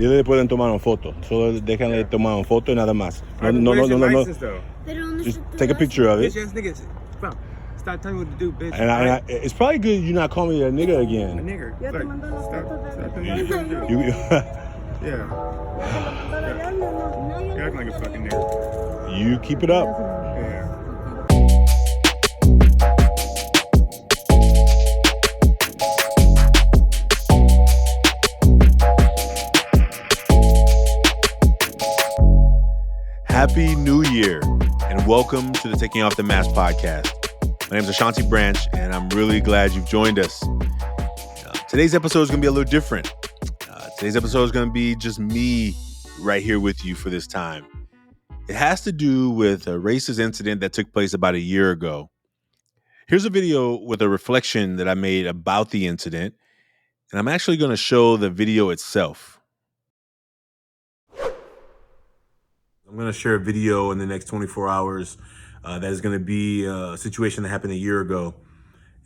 Dile pueden tomar una foto. Solo déjale tomar una foto y nada más. No. Just take a picture of it. Stop telling me what to do, bitch. And it's probably good you not call me a nigga again. A nigger. Ya te Look, mandó la stop. foto Stop de- telling me what to do. Yeah. You're acting like a fucking nigger. You keep it up. Yeah. Happy New Year, and welcome to the Taking Off the Mask podcast. My name is Ashanti Branch, and I'm really glad you've joined us. Today's episode is going to be a little different. Today's episode is going to be just me right here with you for this time. It has to do with a racist incident that took place about a year ago. Here's a video with a reflection that I made about the incident, and I'm actually going to show the video itself. I'm going to share a video in the next 24 hours that is going to be a situation that happened a year ago.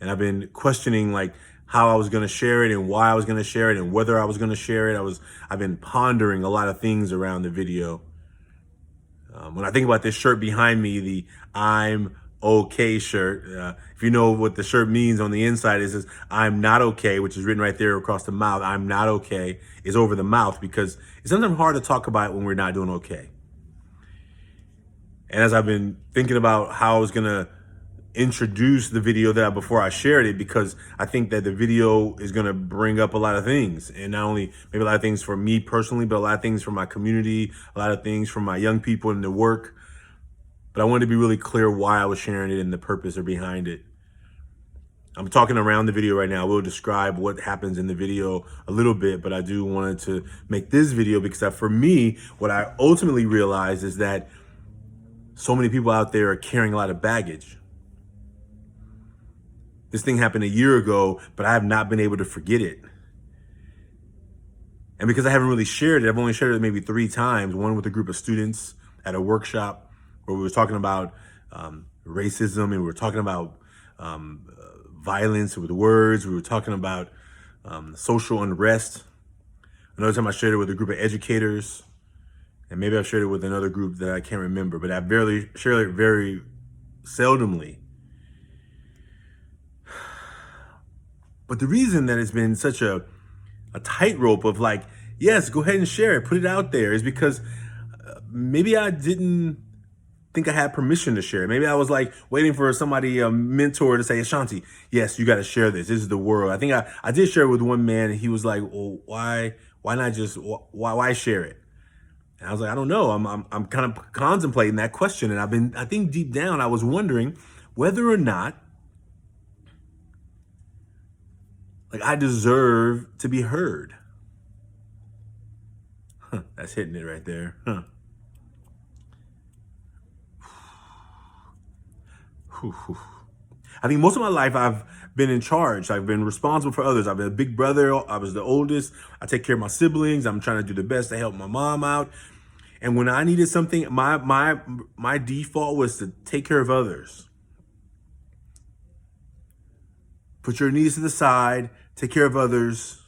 And I've been questioning like how I was going to share it and why I was going to share it and whether I was going to share it. I've been pondering a lot of things around the video. When I think about this shirt behind me, the I'm okay shirt, if you know what the shirt means on the inside, it says I'm not okay, which is written right there across the mouth. I'm not okay is over the mouth because it's sometimes hard to talk about when we're not doing okay. And as I've been thinking about how I was going to introduce the video before I shared it, because I think that the video is going to bring up a lot of things, and not only maybe a lot of things for me personally, but a lot of things for my community, a lot of things from my young people in the work. But I wanted to be really clear why I was sharing it and the purpose behind it. I'm talking around the video right now. We'll describe what happens in the video a little bit, but I do wanted to make this video because for me, what I ultimately realized is that so many people out there are carrying a lot of baggage. This thing happened a year ago, but I have not been able to forget it. And because I haven't really shared it, I've only shared it maybe 3 times. One with a group of students at a workshop where we were talking about racism, and we were talking about violence with words. We were talking about social unrest. Another time I shared it with a group of educators. And maybe I've shared it with another group that I can't remember, but I barely share it very seldomly. But the reason that it's been such a tightrope of like, yes, go ahead and share it, put it out there, is because maybe I didn't think I had permission to share it. Maybe I was like waiting for somebody, a mentor, to say, Ashanti, yes, you got to share this. This is the world. I think I did share it with one man, and he was like, well, why not just, why share it? And I was like, I don't know. I'm kind of contemplating that question. And I think deep down, I was wondering whether or not like I deserve to be heard. That's hitting it right there. I think most of my life I've been in charge. I've been responsible for others. I've been a big brother. I was the oldest. I take care of my siblings. I'm trying to do the best to help my mom out. And when I needed something, my default was to take care of others. Put your needs to the side. Take care of others.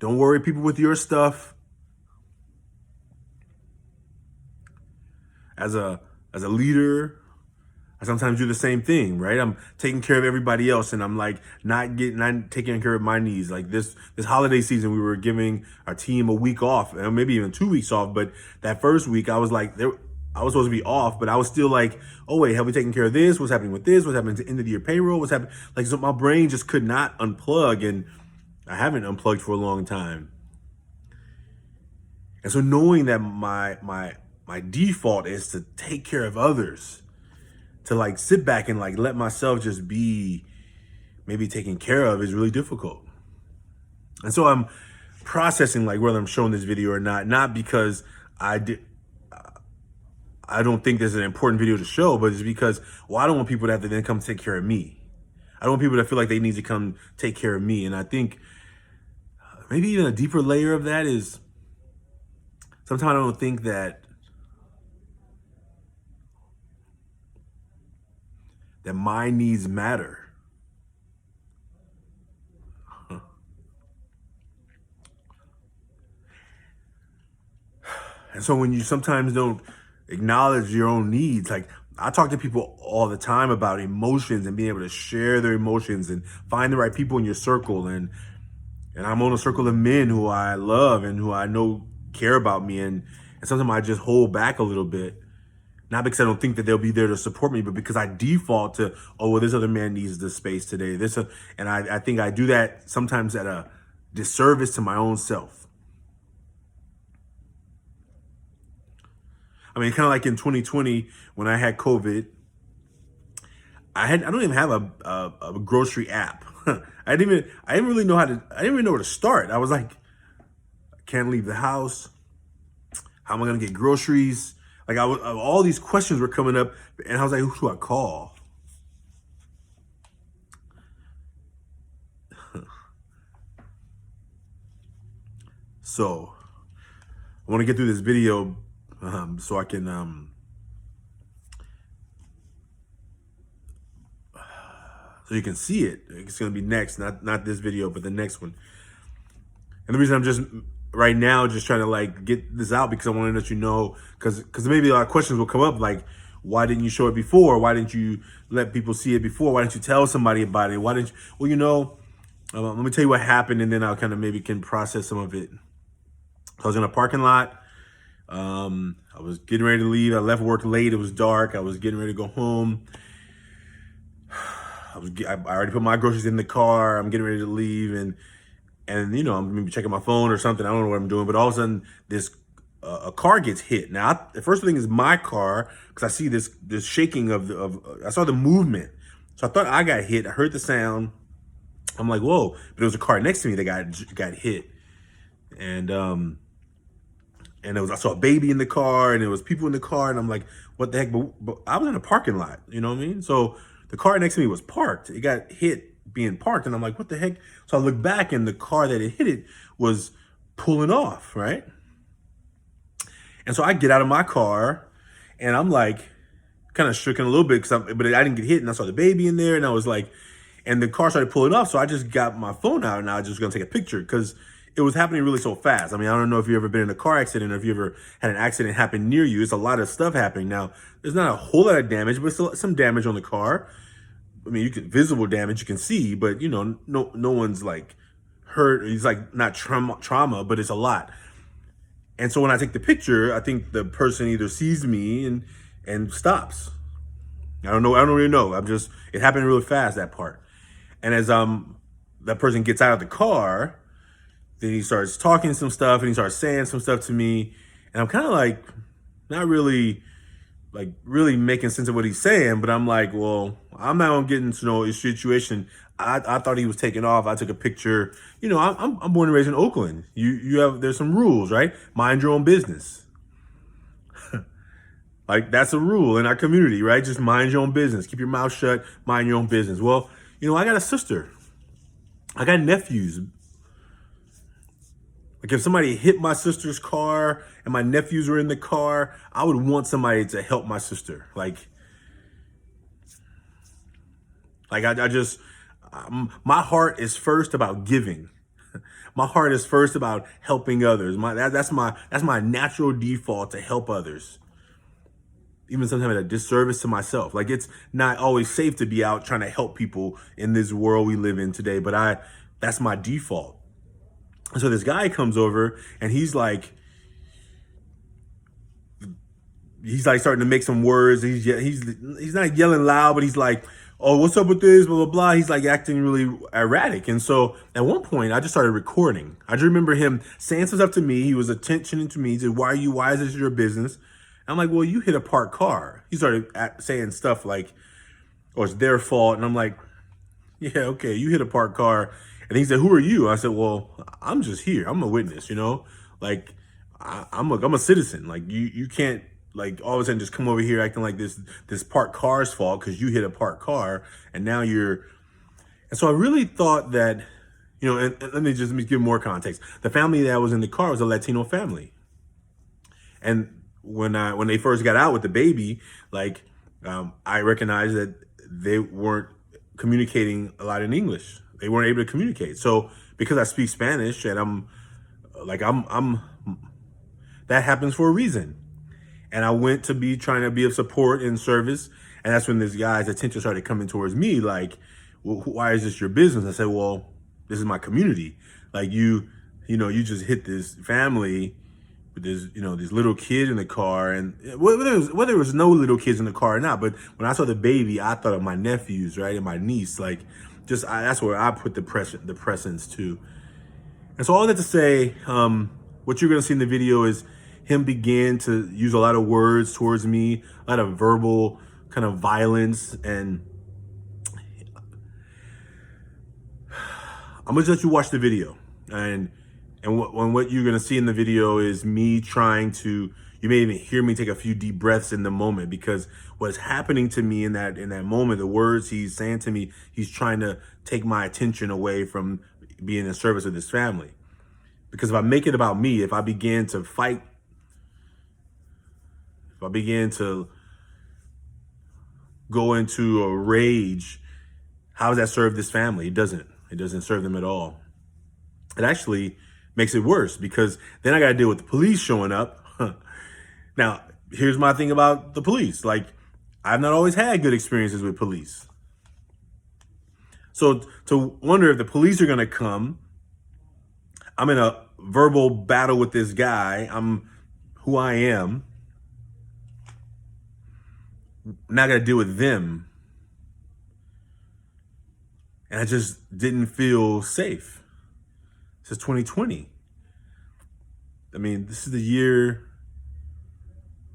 Don't worry people with your stuff. As a leader, I sometimes do the same thing, right? I'm taking care of everybody else, and I'm like not taking care of my needs. Like this holiday season, we were giving our team a week off, and maybe even 2 weeks off. But that first week, I was like, I was supposed to be off, but I was still like, oh wait, have we taken care of this? What's happening with this? What's happening to the end of the year payroll? What's happening? Like, so my brain just could not unplug, and I haven't unplugged for a long time. And so knowing that my default is to take care of others, to like sit back and like let myself just be maybe taken care of, is really difficult. And so I'm processing like whether I'm showing this video or not because I don't think this is an important video to show, but it's because, well, I don't want people to have to then come take care of me. I don't want people to feel like they need to come take care of me. And I think maybe even a deeper layer of that is sometimes I don't think that my needs matter. And so when you sometimes don't acknowledge your own needs, like I talk to people all the time about emotions and being able to share their emotions and find the right people in your circle. And I'm on a circle of men who I love and who I know care about me. And sometimes I just hold back a little bit. Not because I don't think that they'll be there to support me, but because I default to, oh, well, this other man needs this space today. And I think I do that sometimes at a disservice to my own self. I mean, kind of like in 2020 when I had COVID, I don't even have a grocery app. I didn't really know I didn't even know where to start. I was like, I can't leave the house. How am I gonna get groceries? Like all these questions were coming up, and I was like, who do I call? So I want to get through this video so I can so you can see it. It's gonna be next, not this video, but the next one. And the reason I'm just right now just trying to like get this out because I want to let you know, because maybe a lot of questions will come up like, why didn't you show it before? Why didn't you let people see it before? Why didn't you tell somebody about it? Why didn't you? Well, you know, let me tell you what happened, and then I'll kind of maybe can process some of it. I was in a parking lot. I was getting ready to leave. I left work late. It was dark. I was getting ready to go home. I already put my groceries in the car. I'm getting ready to leave, and you know, I'm maybe checking my phone or something. I don't know what I'm doing, but all of a sudden this a car gets hit. Now, the first thing is my car, because I see this shaking I saw the movement. So I thought I got hit. I heard the sound. I'm like, whoa, but it was a car next to me that got hit. And I saw a baby in the car, and there was people in the car, and I'm like, what the heck? But I was in a parking lot, you know what I mean? So the car next to me was parked. It got hit being parked, and I'm like, what the heck? So I look back, and the car that it hit it was pulling off, right? And so I get out of my car, and I'm like, kind of stricken a little bit, but I didn't get hit, and I saw the baby in there, and I was like, and the car started pulling off, so I just got my phone out, and I was just gonna take a picture, because it was happening really so fast. I mean, I don't know if you've ever been in a car accident or if you ever had an accident happen near you. It's a lot of stuff happening. Now, there's not a whole lot of damage, but still some damage on the car. I mean, visible damage you can see, but you know, no one's like hurt. It's like not trauma, but it's a lot. And so when I take the picture, I think the person either sees me and stops. I don't really know. It happened really fast, that part. And as that person gets out of the car, then he starts talking some stuff and he starts saying some stuff to me. And I'm kind of like, not really, like really making sense of what he's saying, but I'm like, well, I'm not gonna get into no situation. I thought he was taking off. I took a picture. You know, I'm born and raised in Oakland. There's some rules, right? Mind your own business. Like that's a rule in our community, right? Just mind your own business. Keep your mouth shut, mind your own business. Well, you know, I got a sister. I got nephews. Like if somebody hit my sister's car and my nephews were in the car, I would want somebody to help my sister. Like my heart is first about giving. My heart is first about helping others. That's my natural default to help others. Even sometimes at a disservice to myself. Like it's not always safe to be out trying to help people in this world we live in today, but that's my default. So this guy comes over and he's like starting to make some words. He's not yelling loud, but he's like, oh, what's up with this, blah, blah, blah. He's like acting really erratic. And so at one point I just started recording. I just remember him saying some stuff to me. He was attentioning to me. He said, why is this your business? And I'm like, well, you hit a parked car. He started saying stuff like, oh, it's their fault. And I'm like, yeah, okay, you hit a parked car. And he said, who are you? I said, well, I'm just here. I'm a witness, you know, like I'm a citizen. Like you can't like all of a sudden just come over here acting like this parked car's fault because you hit a parked car and now you're. And so I really thought that, you know, and let me give more context. The family that was in the car was a Latino family. And when they first got out with the baby, like I recognized that they weren't communicating a lot in English. They weren't able to communicate. So because I speak Spanish and I'm that happens for a reason. And I went to be trying to be of support and service. And that's when this guy's attention started coming towards me. Like, well, why is this your business? I said, well, this is my community. Like you just hit this family with this, this little kid in the car. And whether it was no little kids in the car or not, but when I saw the baby, I thought of my nephews, right? And my niece, like that's where I put the presence to. And so all that to say, what you're going to see in the video is him begin to use a lot of words towards me, a lot of verbal kind of violence. And I'm going to let you watch the video. And what you're going to see in the video is me trying to, you may even hear me take a few deep breaths in the moment, because what's happening to me in that moment, the words he's saying to me, he's trying to take my attention away from being in service of this family. Because if I make it about me, if I begin to fight, if I begin to go into a rage, how does that serve this family? It doesn't. It doesn't serve them at all. It actually makes it worse, because then I got to deal with the police showing up. Now, here's my thing about the police. Like, I've not always had good experiences with police. So to wonder if the police are going to come, I'm in a verbal battle with this guy. I'm who I am. Now I got to deal with them. And I just didn't feel safe. This is 2020. I mean, this is the year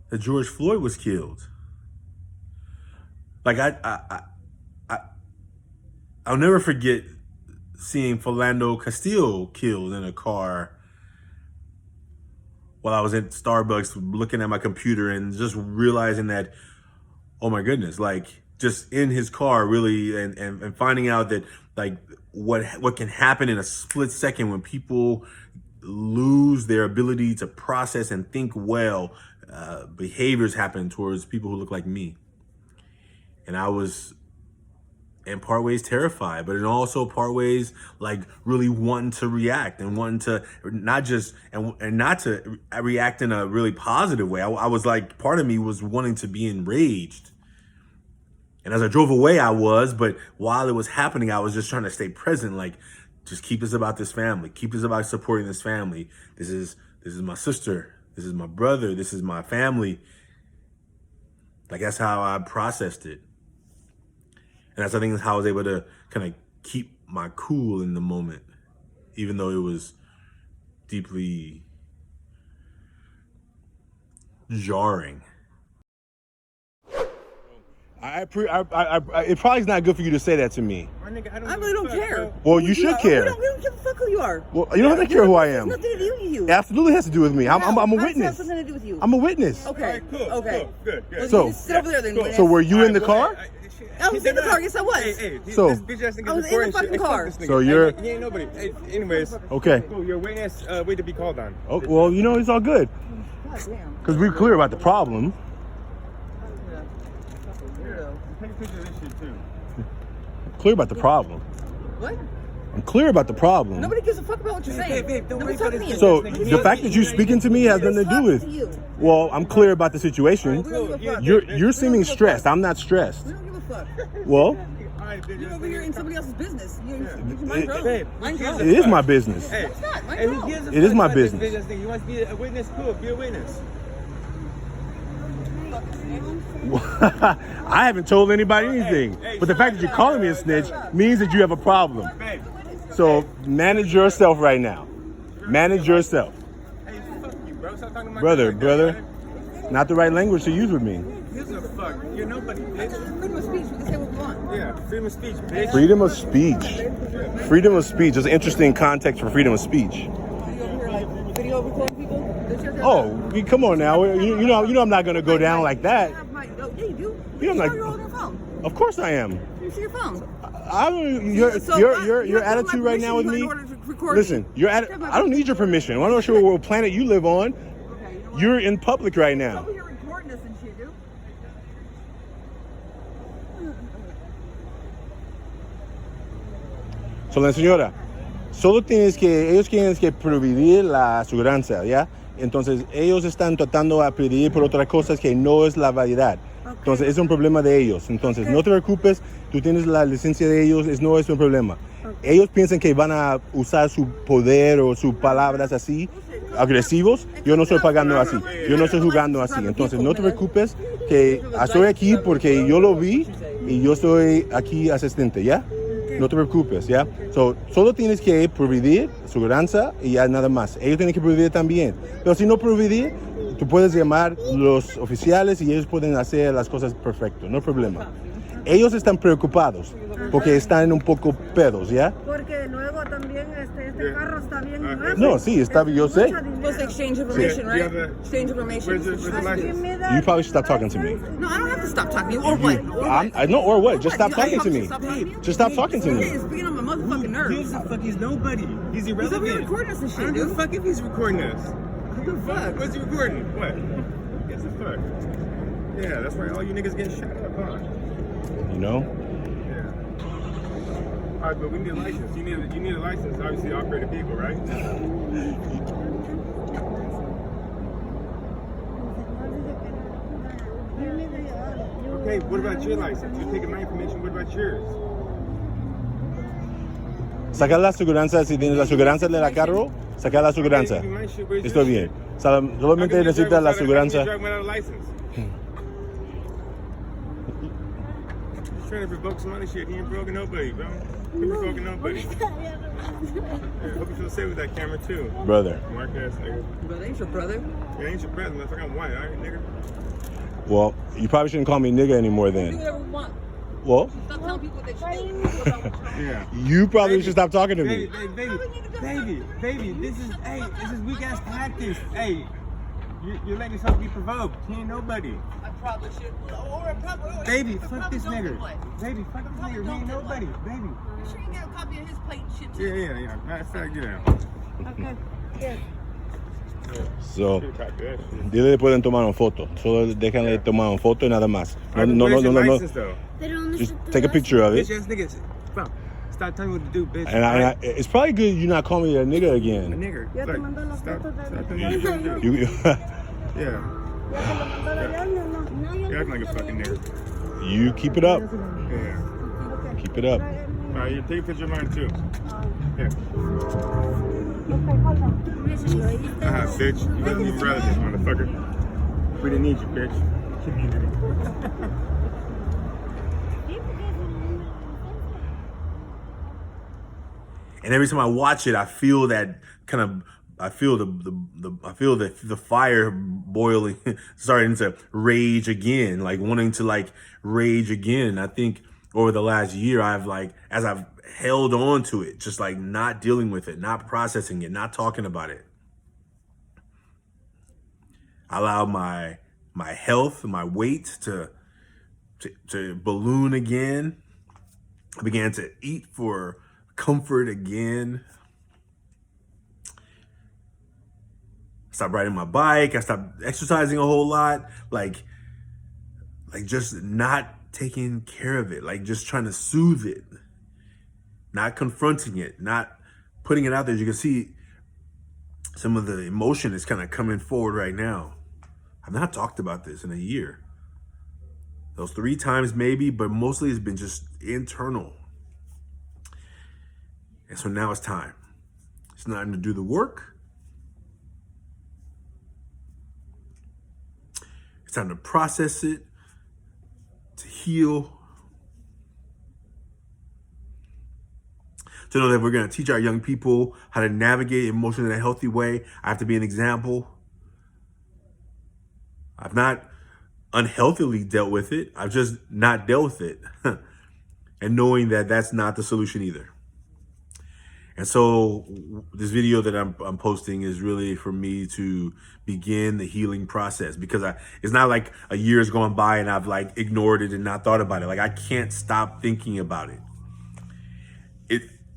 that George Floyd was killed. Like I'll never forget seeing Philando Castillo killed in a car while I was at Starbucks looking at my computer and just realizing that, oh my goodness, like just in his car really and finding out that like what can happen in a split second when people lose their ability to process and think well, behaviors happen towards people who look like me. And I was in part ways terrified, but in also part ways like really wanting to react and wanting to not to react in a really positive way. I was like, part of me was wanting to be enraged. And as I drove away, I was, but while it was happening, I was just trying to stay present. Like, just keep this about this family. Keep this about supporting this family. This is my sister. This is my brother. This is my family. Like, that's how I processed it. And that's, I think, how I was able to kind of keep my cool in the moment, even though it was deeply jarring. It probably is not good for you to say that to me. I really don't care. Well, you should care. We don't give a fuck who you are. Well, you don't have to care who I am. It's nothing to do with you. It absolutely has to do with me. I'm a How witness. does it have something to do with you? I'm a witness. Okay. Cool. Okay. Good. Well, So- you just sit over there then. So were you in the car? I was in the car. Yes, I was. So- this bitch ass nigga I was in recording the fucking shit. Hey, fuck car. this nigga. So you're- He ain't nobody. Hey, anyways. Okay. Cool. You're waiting ass wait to be called on. Oh, well, it's all good. God damn. Because we're clear about the problem. Weirdo. Take a picture of this shit too. Clear about the problem. What? I'm clear about the problem. Nobody gives a fuck about what you're saying. babe, don't worry Nobody's talking about to his you. So the fact that you speaking to me has nothing to do with. To you. Well, I'm clear about the situation. We don't give a fuck. You're seeming stressed. I'm not stressed. We don't give a fuck. Well, You're over here in somebody else's business. You mind your Babe, own. Mind your own. it is my business. Hey, It's not. Mind hey, your who own. gives a It is fuck my about this business. bitch ass nigga? You want to be a witness? Cool. Be a witness. I haven't told anybody anything. But the fact that you're calling me a snitch means that you have a problem. Babe. So manage yourself right now. Manage yourself. Hey, fuck you, bro. Stop talking to my Brother, girl. not the right language to use with me. Gives a fuck. You're nobody, bitch. Freedom of speech. We can say what we want. Yeah, freedom of speech, bitch. Freedom of speech. Freedom of speech is an interesting context for freedom of speech. Are you over here like video recording people? That's your Oh, come on now. You know I'm not going to go down like that. Yeah, you do. You don't like- You're on your phone. Of course I am. You see your phone. I don't. Your You have attitude my right now with permission me. in order to record Listen, me. your You have my I don't need your permission. I'm not sure what planet you live on. Okay, you know what? You're in public right You're now. over here recording us and shit, dude. So la señora, ellos tienen que prohibir la aseguranza, ¿ya? Entonces, ellos están tratando de pedir por otras cosas que no es la variedad. Entonces, es un problema de ellos. Entonces, no te preocupes, tú tienes la licencia de ellos, no es un problema. Ellos piensan que van a usar su poder o sus palabras así, agresivos. Yo no estoy pagando así, yo no estoy jugando así. Entonces, no te preocupes, que estoy aquí porque yo lo vi y yo soy aquí asistente, ¿ya? No te preocupes, ¿ya? Solo tienes que proveer seguridad y ya nada más. Ellos tienen que proveer también. Pero si no proveer, tú puedes llamar los oficiales y ellos pueden hacer las cosas perfecto, no hay problema. Ellos están preocupados porque están un poco pedos, ¿ya? Porque luego también este carro está bien nuevo. No, sí, está bien, yo sé. Just exchange information, right? Yeah. Exchange information. Where's the license? You probably should stop talking to me. No, I don't have to stop talking to you. Or what? I know, or what? Just stop You- I talking to have me. stop talking to you? Just stop talking to It's me. being on my motherfucking Gives nerves. a fuck, he's nobody. He's He's over irrelevant. here recording us and I shit, don't give a dude. fuck if he's recording us. What the fuck? What's he recording? What? Gives a fuck. Yeah, that's why all you niggas getting shot up, huh? You know? Yeah. All right, but we need a license. You need a license, obviously, to operate a vehicle, right? Okay, what about your license? You're taking my information. What about yours? Sacar la aseguranza, si tienes la aseguranza de la carro, sacar la aseguranza. Okay, my shit, where's your Estoy bien. Solamente necesitas la aseguranza. Driving without a license. He's trying to provoke some other shit. He ain't provoking nobody, bro. He ain't provoking nobody. Yeah, hope you feel safe with that camera too. Brother. Mark ass nigga. But ain't your brother. Yeah, ain't your brother, motherfucker. I'm white, alright, nigga. Well, you probably shouldn't call me nigga anymore Do then. whatever you want. Well, Stop telling people what they should do. Yeah. you probably should stop talking to Baby, me. baby, this is weak ass practice. Hey, you're letting yourself be provoked. He ain't nobody. I probably should. Or probably. Baby, fuck this nigga. Baby, fuck this nigga. He ain't nobody. Baby. You sure you got a copy of his plate and shit too? Yeah. Matter of fact, yeah. Okay. Here. So, dile que pueden tomar una foto. Solo déjenle tomar una foto y nada más. No. License, though. Just take a picture of it. Bitch ass niggas. Bro, stop telling me what to do, bitch. And it's probably good you not call me a nigga A again. nigger. Ya te Look, mandó la stop foto de- telling me what to do. You, Yeah. Ya te lo mandó la llave, no. You're acting like a fucking nigger. you keep it up. Yeah. Keep it up. Alright, you take a picture of mine too. Yeah. Bitch. You wasn't even relevant, motherfucker. We didn't need you, bitch. And every time I watch it, I feel that kind of, I feel the fire boiling, starting to rage again, like wanting to like rage again. I think over the last year, as I've held on to it, just like not dealing with it, not processing it, not talking about it. I allowed my health, my weight to balloon again. I began to eat for comfort again. I stopped riding my bike. I stopped exercising a whole lot. Like just not taking care of it. Like just trying to soothe it. Not confronting it. Not putting it out there. As you can see, some of the emotion is kind of coming forward right now. I've not talked about this in a year. Those 3 times maybe, but mostly it's been just internal. And so now it's time. It's time to do the work. It's time to process it, to heal. To know that we're going to teach our young people how to navigate emotion in a healthy way. I have to be an example. I've not unhealthily dealt with it. I've just not dealt with it. And knowing that that's not the solution either. And so this video that I'm posting is really for me to begin the healing process, because it's not like a year has gone by and I've like ignored it and not thought about it. Like I can't stop thinking about it.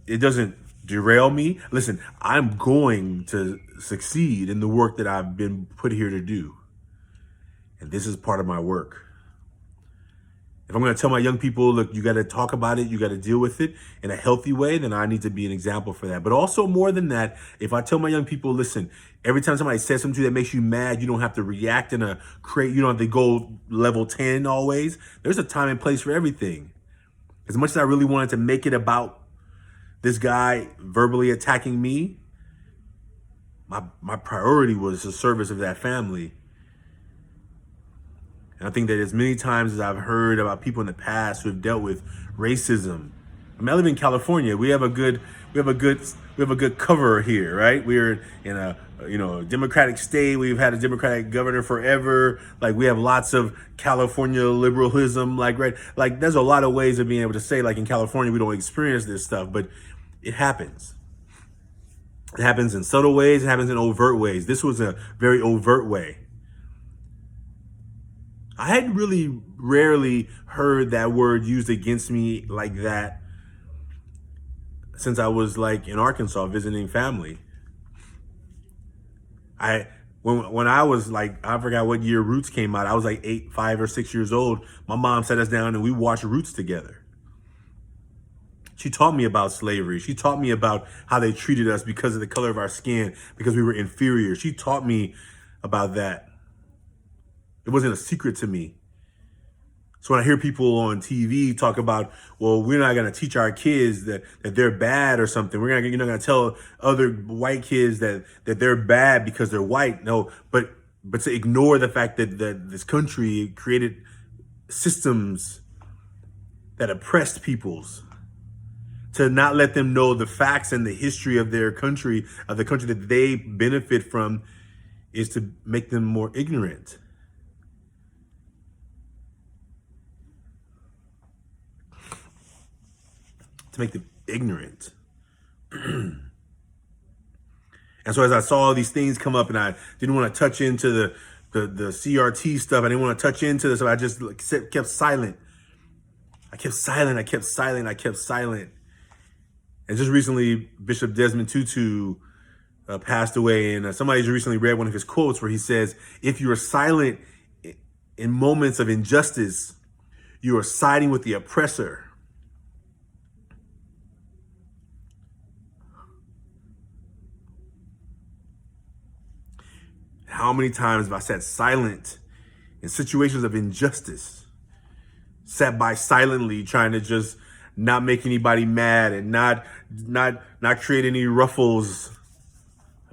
It doesn't derail me. Listen, I'm going to succeed in the work that I've been put here to do. And this is part of my work. If I'm going to tell my young people, look, you got to talk about it, you got to deal with it in a healthy way, then I need to be an example for that. But also more than that, if I tell my young people, listen, every time somebody says something to you that makes you mad, you don't have to react in a you don't have to go level 10 always. There's a time and place for everything. As much as I really wanted to make it about this guy verbally attacking me, my priority was the service of that family. And I think that as many times as I've heard about people in the past who have dealt with racism, I mean, I live in California. We have a good cover here, right? We're in a Democratic state. We've had a Democratic governor forever. Like, we have lots of California liberalism. Like, right? Like, there's a lot of ways of being able to say, like, in California we don't experience this stuff, but it happens. It happens in subtle ways. It happens in overt ways. This was a very overt way. I had really rarely heard that word used against me like that since I was like in Arkansas visiting family. When I was like, I forgot what year Roots came out. I was like 5 or 6 years old. My mom sat us down and we watched Roots together. She taught me about slavery. She taught me about how they treated us because of the color of our skin, because we were inferior. She taught me about that. It wasn't a secret to me. So when I hear people on TV talk about, well, we're not going to teach our kids that they're bad or something. You're not going to tell other white kids that they're bad because they're white. No, but to ignore the fact that this country created systems that oppressed peoples, to not let them know the facts and the history of their country, of the country that they benefit from, is to make them more ignorant. To make them ignorant. And so as I saw all these things come up, and I didn't want to touch into the CRT stuff, I didn't want to touch into this, so I just kept silent. I kept silent. And just recently, Bishop Desmond Tutu passed away, and somebody's recently read one of his quotes where he says, if you are silent in moments of injustice, you are siding with the oppressor. How many times have I sat silent in situations of injustice? Sat by silently trying to just not make anybody mad and not create any ruffles.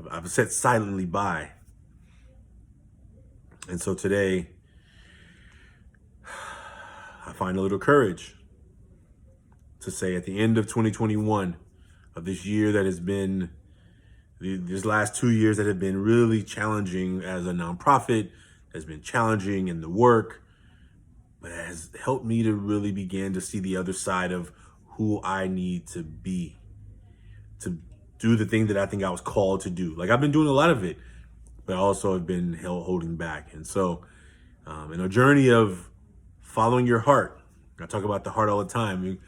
I've sat silently by. And so today, I find a little courage to say at the end of 2021, of this year that has been, these last 2 years that have been really challenging as a nonprofit, has been challenging in the work, but it has helped me to really begin to see the other side of who I need to be, to do the thing that I think I was called to do. Like, I've been doing a lot of it, but I also have been holding back. And so in a journey of following your heart, I talk about the heart all the time.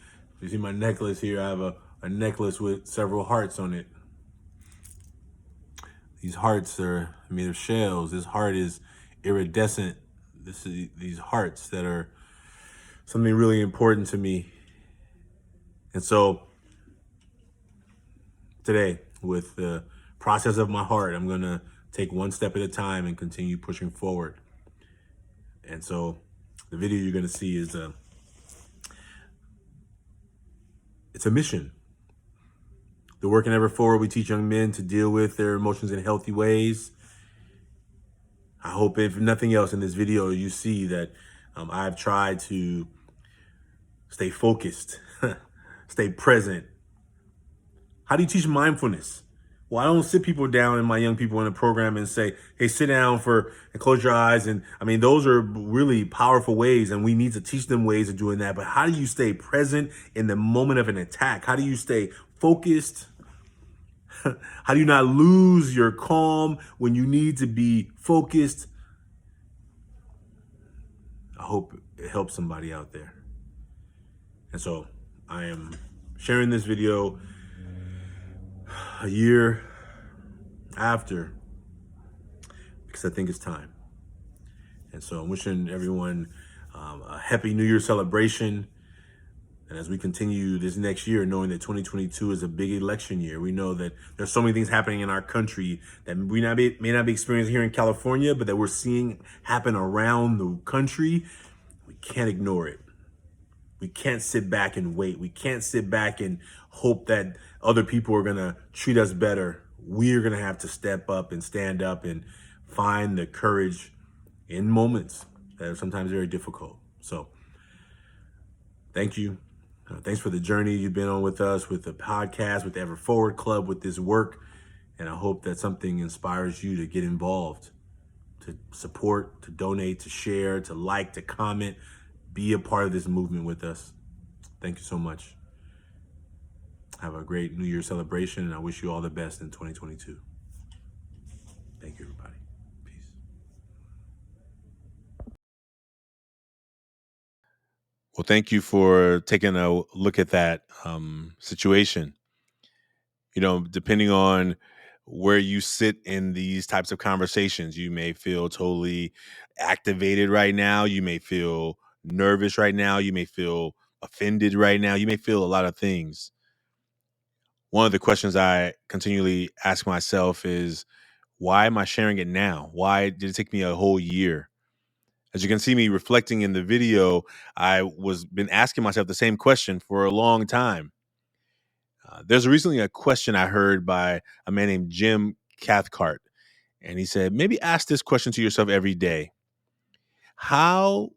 You see my necklace here, I have a necklace with several hearts on it. These hearts are made of shells. This heart is iridescent. These hearts that are something really important to me. And so today, with the process of my heart, I'm going to take one step at a time and continue pushing forward. And so the video you're going to see is it's a mission. The Work and Ever Forward, we teach young men to deal with their emotions in healthy ways. I hope, if nothing else, in this video you see that I've tried to stay focused, stay present. How do you teach mindfulness? Well, I don't sit people down and my young people in a program and say, hey, sit down and close your eyes. And I mean, those are really powerful ways, and we need to teach them ways of doing that. But how do you stay present in the moment of an attack? How do you stay focused? How do you not lose your calm when you need to be focused? I hope it helps somebody out there. And so I am sharing this video a year after, because I think it's time. And so I'm wishing everyone a happy New Year celebration. And as we continue this next year, knowing that 2022 is a big election year, we know that there's so many things happening in our country that may not be experienced here in California, but that we're seeing happen around the country. We can't ignore it. We can't sit back and wait. We can't sit back and hope that other people are going to treat us better. We're going to have to step up and stand up and find the courage in moments that are sometimes very difficult. So thank you. Thanks for the journey you've been on with us, with the podcast, with the Ever Forward Club, with this work. And I hope that something inspires you to get involved, to support, to donate, to share, to like, to comment, be a part of this movement with us. Thank you so much. Have a great New Year celebration, and I wish you all the best in 2022. Thank you, everybody. Peace. Well, thank you for taking a look at that situation. You know, depending on where you sit in these types of conversations, you may feel totally activated right now. You may feel nervous right now. You may feel offended right now. You may feel a lot of things. One of the questions I continually ask myself is, why am I sharing it now? Why did it take me a whole year? As you can see me reflecting in the video, I was been asking myself the same question for a long time. There's recently a question I heard by a man named Jim Cathcart, and he said, maybe ask this question to yourself every day. How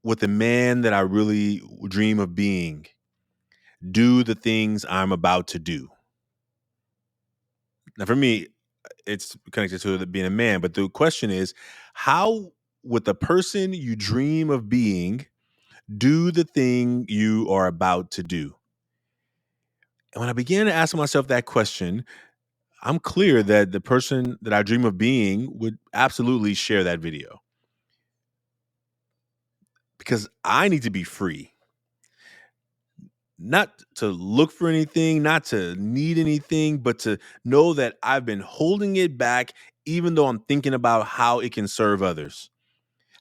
would the man that I really dream of being do the things I'm about to do? Now, for me, it's connected to being a man, but the question is, how would the person you dream of being do the thing you are about to do? And when I began to ask myself that question, I'm clear that the person that I dream of being would absolutely share that video, because I need to be free, not to look for anything, not to need anything, but to know that I've been holding it back, even though I'm thinking about how it can serve others.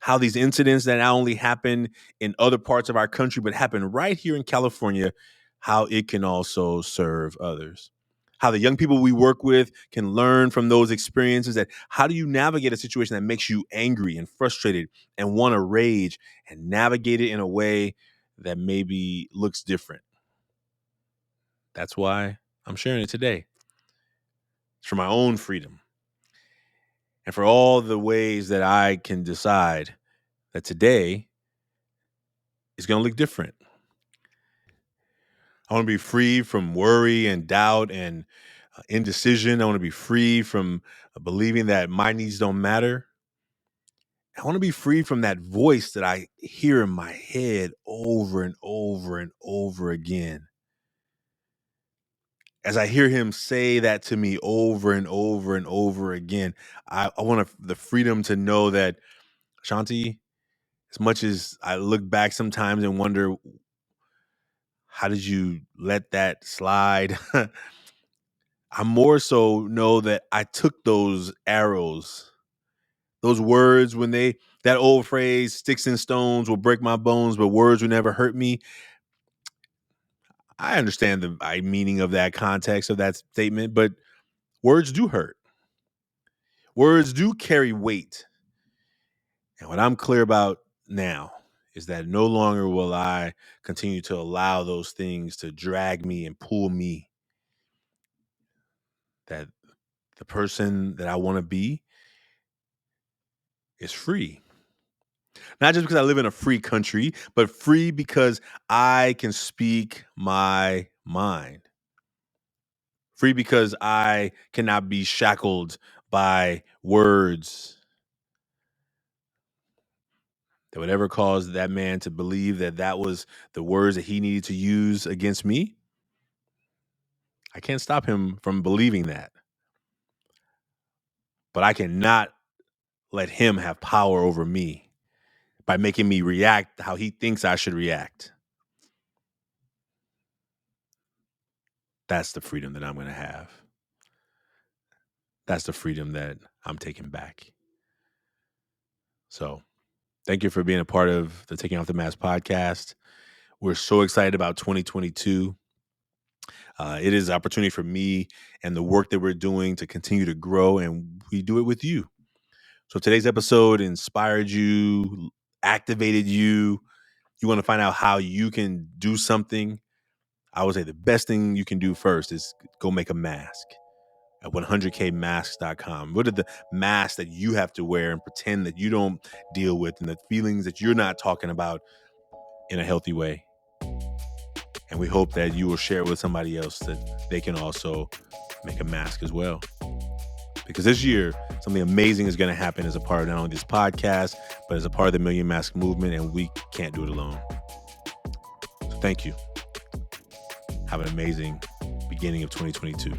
How these incidents that not only happen in other parts of our country, but happen right here in California, how it can also serve others. How the young people we work with can learn from those experiences. That how do you navigate a situation that makes you angry and frustrated and want to rage, and navigate it in a way that maybe looks different. That's why I'm sharing it today. It's for my own freedom and for all the ways that I can decide that today is going to look different. I want to be free from worry and doubt and indecision. I want to be free from believing that my needs don't matter. I want to be free from that voice that I hear in my head over and over and over again. As I hear him say that to me over and over and over again, I want the freedom to know that, Ashanti, as much as I look back sometimes and wonder, how did you let that slide? I more so know that I took those arrows, those words, that old phrase, sticks and stones will break my bones, but words will never hurt me. I understand the meaning of that context of that statement, but words do hurt. Words do carry weight. And what I'm clear about now is that no longer will I continue to allow those things to drag me and pull me. That the person that I want to be is free. Not just because I live in a free country, but free because I can speak my mind. Free because I cannot be shackled by words that would ever cause that man to believe that that was the words that he needed to use against me. I can't stop him from believing that. But I cannot let him have power over me by making me react how he thinks I should react. That's the freedom that I'm going to have. That's the freedom that I'm taking back. So Thank you for being a part of the Taking Off the Mask podcast. We're so excited about 2022. It is an opportunity for me and the work that we're doing to continue to grow, and we do it with you. So if today's episode inspired you, activated you, you want to find out how you can do something, I would say the best thing you can do first is go make a mask at 100kmasks.com. What are the masks that you have to wear and pretend that you don't deal with, and the feelings that you're not talking about in a healthy way? And we hope that you will share it with somebody else that they can also make a mask as well. Because this year, something amazing is going to happen as a part of not only this podcast, but as a part of the Million Mask movement, and we can't do it alone. So thank you. Have an amazing beginning of 2022.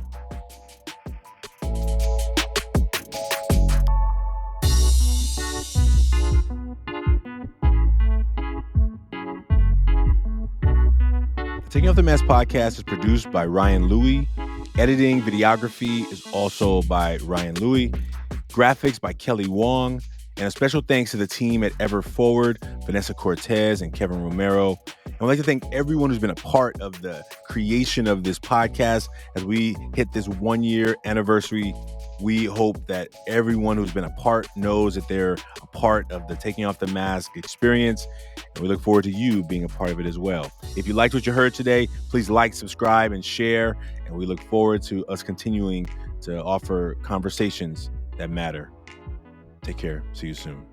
The Taking Off the Mask podcast is produced by Ryan Louie. Editing, videography is also by Ryan Louie. Graphics by Kelly Wong. And a special thanks to the team at Ever Forward, Vanessa Cortez and Kevin Romero. And I'd like to thank everyone who's been a part of the creation of this podcast. As we hit this 1-year anniversary, we hope that everyone who's been a part knows that they're a part of the Taking Off the Mask experience. And we look forward to you being a part of it as well. If you liked what you heard today, please like, subscribe, and share. And we look forward to us continuing to offer conversations that matter. Take care. See you soon.